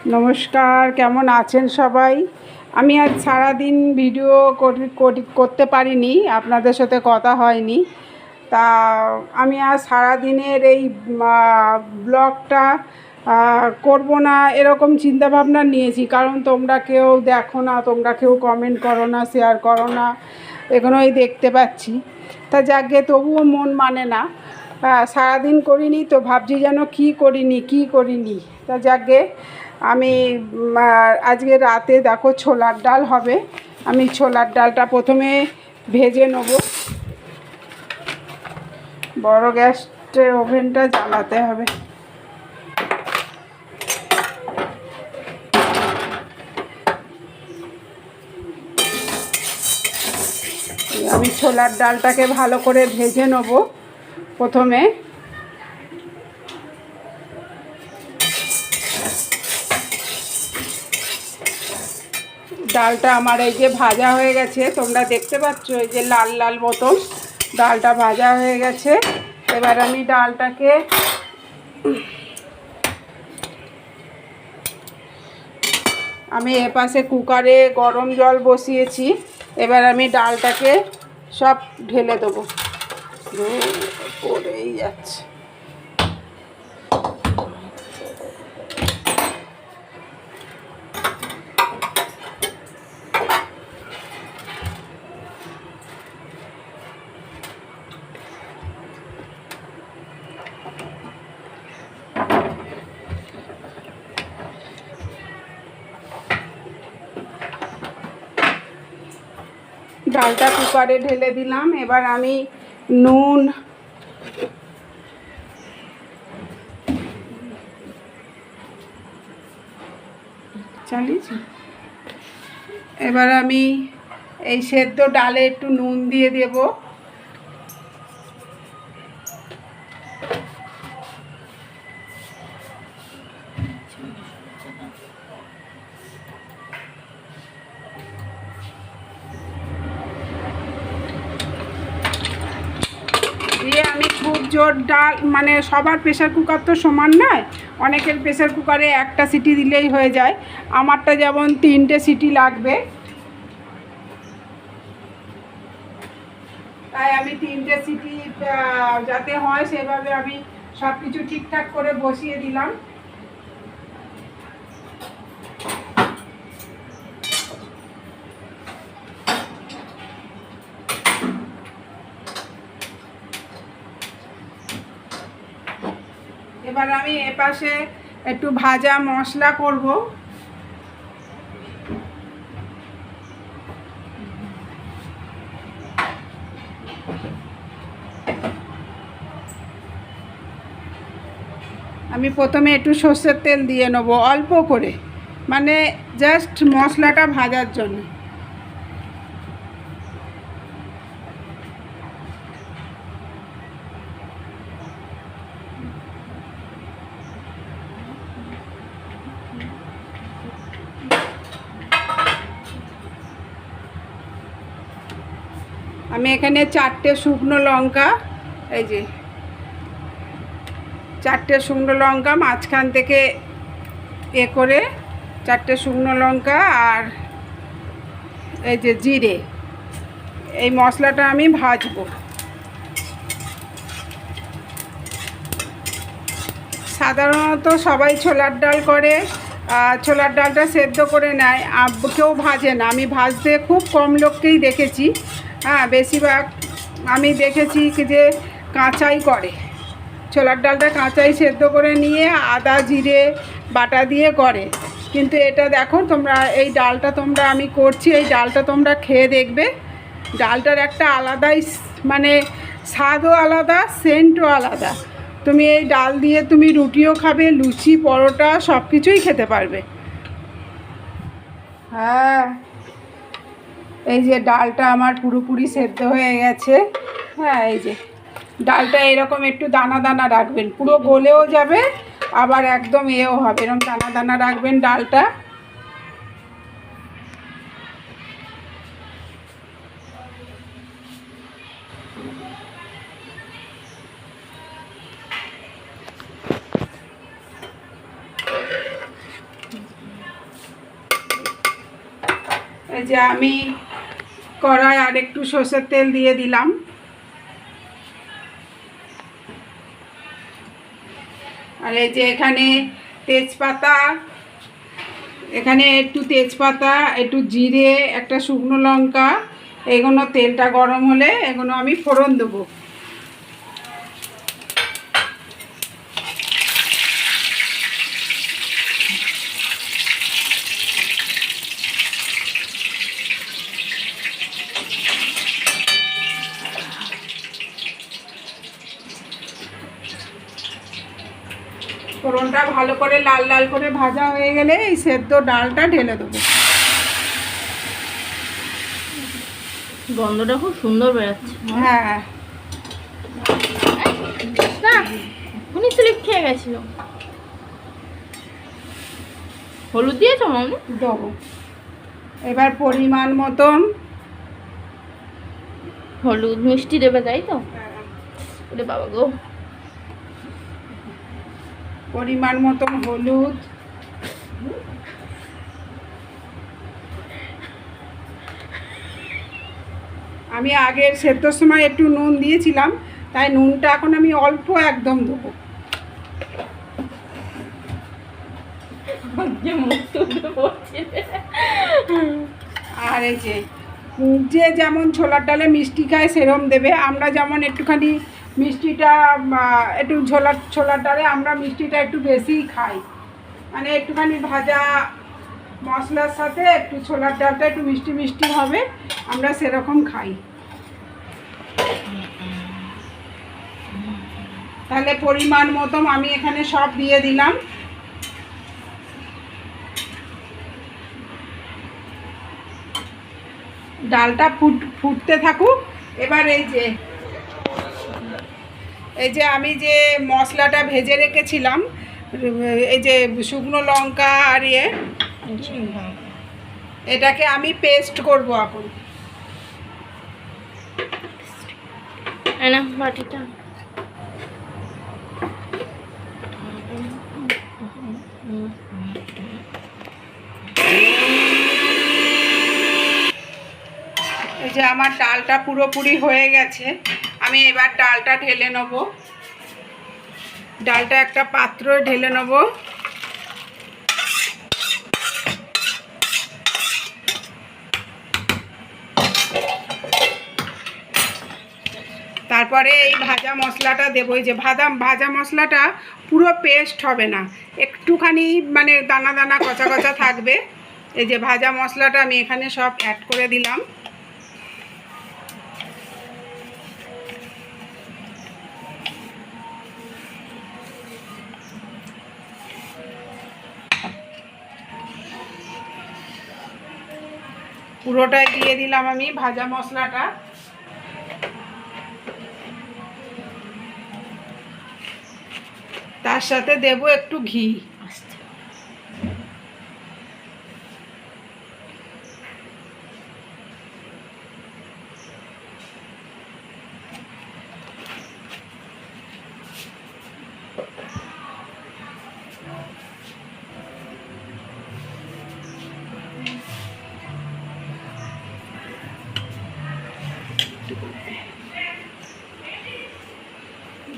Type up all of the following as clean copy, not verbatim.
নমস্কার, কেমন আছেন সবাই? আমি আজ সারাদিন ভিডিও করতে পারিনি, আপনাদের সাথে কথা হয়নি। তা আমি আজ সারাদিনের এই ব্লগটা করব না এরকম চিন্তাভাবনা নিয়েছি, কারণ তোমরা কেউ দেখো না, তোমরা কেউ কমেন্ট করো না, শেয়ার করো না, এগুলোই দেখতে পাচ্ছি। তা যাকে তবুও মন মানে না, সারাদিন করিনি তো ভাবছি যেন কি করিনি। তা যাকে আমি আজকে রাতে দেখো ছোলার ডাল হবে। আমি ছোলার ডালটা প্রথমে ভেজে নেব। বড় গ্যাসের ওভেনটা জ্বালাতে হবে। আমি ছোলার ডালটাকে ভালো করে ভেজে নেব প্রথমে। ডালটা আমার এই যে ভাজা হয়ে গেছে, তোমরা দেখতে পাচ্ছ এই যে লাল লাল মতন ডালটা ভাজা হয়ে গেছে। এবার আমি ডালটাকে এপাশে কুকারে গরম জল বসিয়েছি। এবার আমি ডালটাকে সব ঢেলে দেবো। পড়েই যাচ্ছে। ডালটা কুকারে ঢেলে দিলাম। এবার আমি নুন, এবার আমি এই সেদ্ধ ডালে একটু নুন দিয়ে দেব। দিয়ে আমি খুব জোর ডাল, মানে সবার প্রেশার কুকার তো সমান নয়, অনেকের প্রেশার কুকারে একটা সিটি দিলেই হয়ে যায়। আমারটা যেমন 3টে সিটি লাগবে, তাই আমি 3টে সিটি যাতে হয় সেভাবে আমি সব কিছু ঠিকঠাক করে বসিয়ে দিলাম। এবার আমি এপাশে একটু ভাজা মশলা করব। আমি প্রথমে একটু সর্ষের তেল দিয়ে নেব অল্প করে, মানে জাস্ট মশলাটা ভাজার জন্য। আমি এখানে 4টে শুকনো লঙ্কা, এই যে 4টে শুকনো লঙ্কা মাঝখান থেকে করে 4টে শুকনো লঙ্কা, আর এই যে জিরে, এই মশলাটা আমি ভাজবো। সাধারণত সবাই ছোলার ডাল করে, ছোলার ডালটা সেদ্ধ করে নেয়, কেউ ভাজে না। আমি ভাজতে খুব কম লোককেই দেখেছি। বেশিরভাগ আমি দেখেছি যে কাঁচাই করে, ছোলার ডালটা কাঁচাই সেদ্ধ করে নিয়ে আদা জিরে বাটা দিয়ে করে। কিন্তু এটা দেখো তোমরা, এই ডালটা তোমরা আমি করছি, এই ডালটা তোমরা খেয়ে দেখবে। ডালটার একটা আলাদাই মানে স্বাদও আলাদা, সেন্টও আলাদা। তুমি এই ডাল দিয়ে তুমি রুটিও খাবে, লুচি পরোটা সব কিছুই খেতে পারবে। হ্যাঁ, এই যে ডালটা আমার পুরোপুরি সেদ্ধ হয়ে গেছে। হ্যাঁ, এই যে ডালটা এরকম একটু দানা দানা রাখবেন, পুরো গলেও যাবে আবার একদম এও হবে, এরকম দানা দানা রাখবেন ডালটা। এই যে আমি কড়াই আর একটু সর্ষের তেল দিয়ে দিলাম। আর এই যে এখানে তেজপাতা, এখানে একটু তেজপাতা, একটু জিরে, একটা শুকনো লঙ্কা, এগুলো তেলটা গরম হলে এগুলো আমি ফোড়ন দেবো। ফোড়নটা ভালো করে লাল লাল করে ভাজা হয়ে গেলে এই সেদ্ধ ডালটা ঢেলে দেবো। গন্ধটা খুব সুন্দর বেরোচ্ছে। হ্যাঁ, না উনি স্লিপ খেয়ে গেছিল। হলুদ দিয়েছো মামনি? দেবো। এবার পরিমাণ মতন হলুদ, মিষ্টি দেবে তাই তো? ওরে বাবা গো। পরিমাণ মতন হলুদ, আমি আগের সেদ্ধর সময় একটু নুন দিয়েছিলাম, তাই নুনটা এখন আমি অল্প একদম দেবো। আর এই যে যে যেমন ছোলার ডালে মিষ্টি খায় সেরম দেবে। আমরা যেমন একটুখানি মিষ্টিটা একটু ছোলার ডালে আমরা মিষ্টিটা একটু বেশিই খাই, মানে একটুখানি ভাজা মশলার সাথে একটু ছোলার ডালটা একটু মিষ্টি মিষ্টি হবে, আমরা সেরকম খাই। তাহলে পরিমাণ মতন আমি এখানে সব দিয়ে দিলাম। ডালটা ফুটতে থাকুক। এবার এই যে আমি যে মশলাটা ভেজে রেখেছিলাম, এই যে শুকনো লঙ্কা আর এটাকে আমি পেস্ট করব এখন। না বাটিটা এই যে আমার ডালটা পুরোপুরি হয়ে গেছে, আমি এবার ডালটা ঢেলে নেব। ডালটা একটা পাত্রে ঢেলে নেব। তারপরে এই ভাজা মশলাটা দেবো। এই যে ভাজা মশলাটা পুরো পেস্ট হবে না, একটুখানি মানে দানা দানা কচা কচা থাকবে। এই যে ভাজা মশলাটা আমি এখানে সব অ্যাড করে দিলাম। পুরোটাই দিয়ে দিলাম আমি ভাজা মশলাটা। তার সাথে দেব একটু ঘি।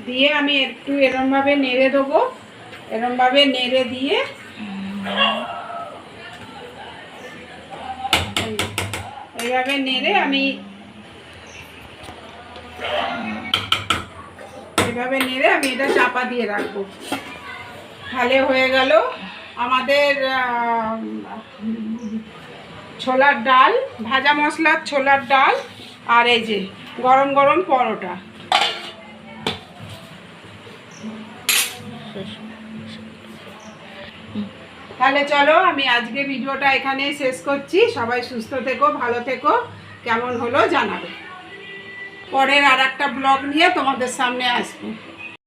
দিয়ে আমি একটু এরমভাবে নেড়ে দেবো। এরমভাবে নেড়ে দিয়ে এইভাবে নেড়ে আমি এটা চাপা দিয়ে রাখবো। তাহলে হয়ে গেল আমাদের ছোলার ডাল, ভাজা মশলার ছোলার ডাল আর এই যে গরম গরম পরোটা। তাহলে চলো আমি আজকে ভিডিওটা এখানে শেষ করছি। সবাই সুস্থ থেকো, ভালো থেকো। কেমন হলো জানাবে। পরের আর একটা ব্লগ নিয়ে তোমাদের সামনে আসবো।